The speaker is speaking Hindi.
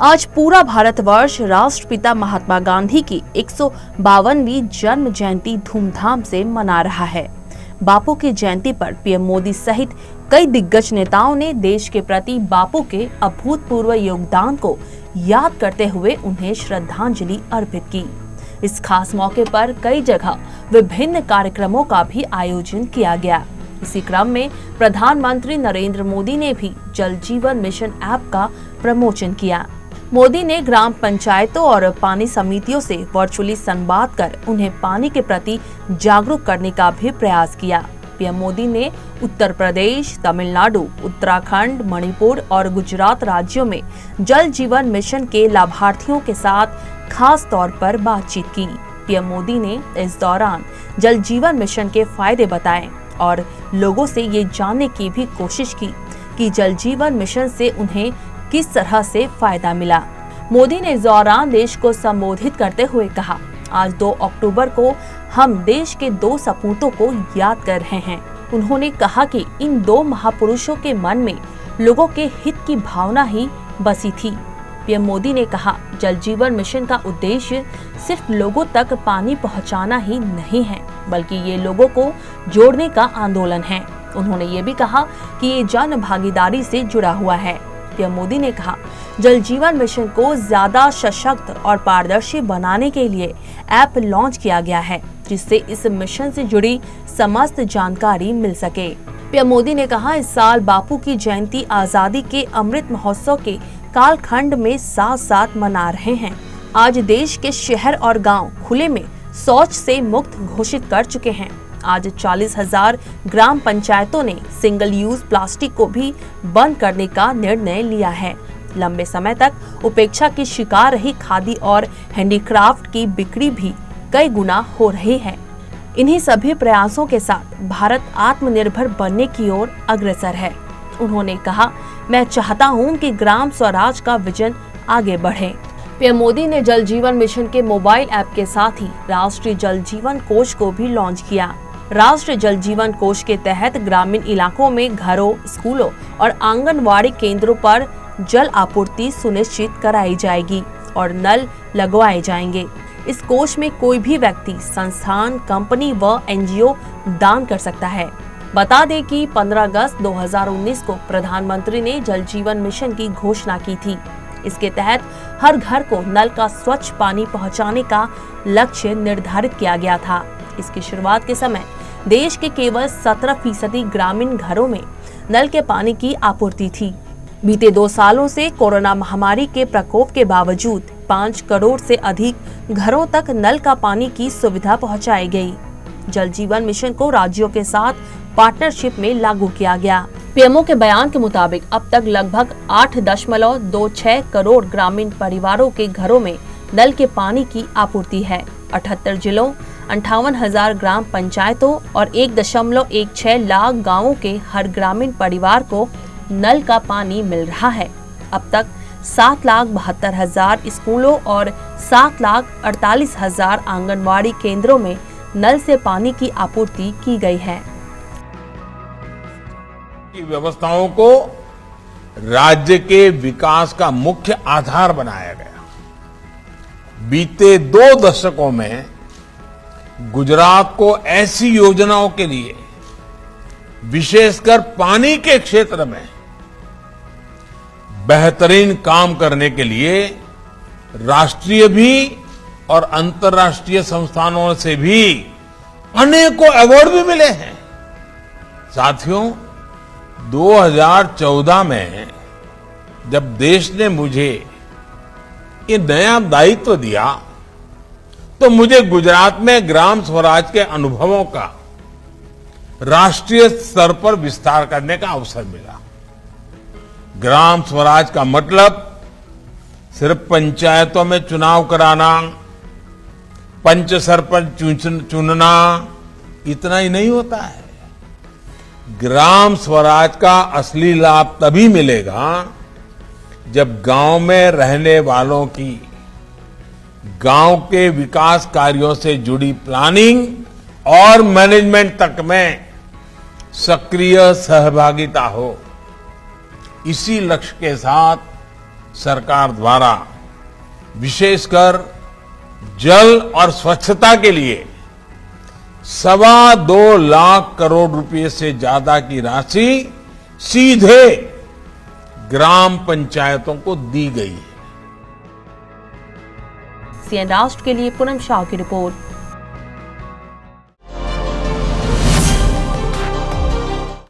आज पूरा भारतवर्ष राष्ट्रपिता महात्मा गांधी की 152वीं जन्म जयंती धूमधाम से मना रहा है। बापू की जयंती पर पीएम मोदी सहित कई दिग्गज नेताओं ने देश के प्रति बापू के अभूतपूर्व योगदान को याद करते हुए उन्हें श्रद्धांजलि अर्पित की। इस खास मौके पर कई जगह विभिन्न कार्यक्रमों का भी आयोजन किया गया। इसी क्रम में प्रधानमंत्री नरेंद्र मोदी ने भी जल जीवन मिशन ऐप का प्रमोशन किया। मोदी ने ग्राम पंचायतों और पानी समितियों से वर्चुअली संवाद कर उन्हें पानी के प्रति जागरूक करने का भी प्रयास किया। पीएम मोदी ने उत्तर प्रदेश, तमिलनाडु, उत्तराखंड, मणिपुर और गुजरात राज्यों में जल जीवन मिशन के लाभार्थियों के साथ खास तौर पर बातचीत की। पीएम मोदी ने इस दौरान जल जीवन मिशन के फायदे बताए और लोगों से ये जानने की भी कोशिश की कि जल जीवन मिशन से उन्हें किस तरह से फायदा मिला। मोदी ने इस दौरान देश को संबोधित करते हुए कहा, आज 2 अक्टूबर को हम देश के 2 सपूतों को याद कर रहे हैं। उन्होंने कहा कि इन 2 महापुरुषों के मन में लोगों के हित की भावना ही बसी थी। पीएम मोदी ने कहा, जल जीवन मिशन का उद्देश्य सिर्फ लोगों तक पानी पहुंचाना ही नहीं है, बल्कि ये लोगों को जोड़ने का आंदोलन है। उन्होंने ये भी कहा कि ये जन भागीदारी से जुड़ा हुआ है। पीएम मोदी ने कहा, जल जीवन मिशन को ज्यादा सशक्त और पारदर्शी बनाने के लिए ऐप लॉन्च किया गया है, जिससे इस मिशन से जुड़ी समस्त जानकारी मिल सके। पीएम मोदी ने कहा, इस साल बापू की जयंती आजादी के अमृत महोत्सव के कालखंड में साथ साथ मना रहे हैं। आज देश के शहर और गांव खुले में शौच से मुक्त घोषित कर चुके हैं। आज 40,000 ग्राम पंचायतों ने सिंगल यूज प्लास्टिक को भी बंद करने का निर्णय लिया है। लंबे समय तक उपेक्षा की शिकार रही खादी और हैंडीक्राफ्ट की बिक्री भी कई गुना हो रही है। इन्हीं सभी प्रयासों के साथ भारत आत्मनिर्भर बनने की ओर अग्रसर है। उन्होंने कहा, मैं चाहता हूं कि ग्राम स्वराज का विजन आगे बढ़े। पीएम मोदी ने जल जीवन मिशन के मोबाइल ऐप के साथ ही राष्ट्रीय जल जीवन कोष को भी लॉन्च किया। राष्ट्रीय जल जीवन कोष के तहत ग्रामीण इलाकों में घरों, स्कूलों और आंगनवाड़ी केंद्रों पर जल आपूर्ति सुनिश्चित कराई जाएगी और नल लगवाए जाएंगे। इस कोष में कोई भी व्यक्ति, संस्थान, कंपनी व एनजीओ दान कर सकता है। बता दें कि 15 अगस्त 2019 को प्रधानमंत्री ने जल जीवन मिशन की घोषणा की थी। इसके तहत हर घर को नल का स्वच्छ पानी पहुंचाने का लक्ष्य निर्धारित किया गया था। इसकी शुरुआत के समय देश के केवल 17% ग्रामीण घरों में नल के पानी की आपूर्ति थी। बीते 2 सालों से कोरोना महामारी के प्रकोप के बावजूद 5 करोड़ से अधिक घरों तक नल का पानी की सुविधा पहुंचाई गई। जल जीवन मिशन को राज्यों के साथ पार्टनरशिप में लागू किया गया। पीएमओ के बयान के मुताबिक अब तक लगभग 8.26 करोड़ ग्रामीण परिवारों के घरों में नल के पानी की आपूर्ति है। 78 जिलों, 58,000 ग्राम पंचायतों और 1.16 लाख गाँवों के हर ग्रामीण परिवार को नल का पानी मिल रहा है। अब तक 7,72,000 स्कूलों और 7,48,000 आंगनवाड़ी केंद्रों में नल से पानी की आपूर्ति की गई है। व्यवस्थाओं को राज्य के विकास का मुख्य आधार बनाया गया। बीते 2 दशकों में गुजरात को ऐसी योजनाओं के लिए, विशेषकर पानी के क्षेत्र में बेहतरीन काम करने के लिए राष्ट्रीय भी और अंतर्राष्ट्रीय संस्थानों से भी अनेकों अवार्ड भी मिले हैं। साथियों, 2014 में जब देश ने मुझे ये नया दायित्व दिया, तो मुझे गुजरात में ग्राम स्वराज के अनुभवों का राष्ट्रीय स्तर पर विस्तार करने का अवसर मिला। ग्राम स्वराज का मतलब सिर्फ पंचायतों में चुनाव कराना, पंच सरपंच चुनना, इतना ही नहीं होता है। ग्राम स्वराज का असली लाभ तभी मिलेगा जब गांव में रहने वालों की गांव के विकास कार्यों से जुड़ी प्लानिंग और मैनेजमेंट तक में सक्रिय सहभागिता हो। इसी लक्ष्य के साथ सरकार द्वारा विशेषकर जल और स्वच्छता के लिए 2.25 लाख करोड़ रुपए से ज्यादा की राशि सीधे ग्राम पंचायतों को दी गई है। सीएन राष्ट्र के लिए पूनम शाह की रिपोर्ट।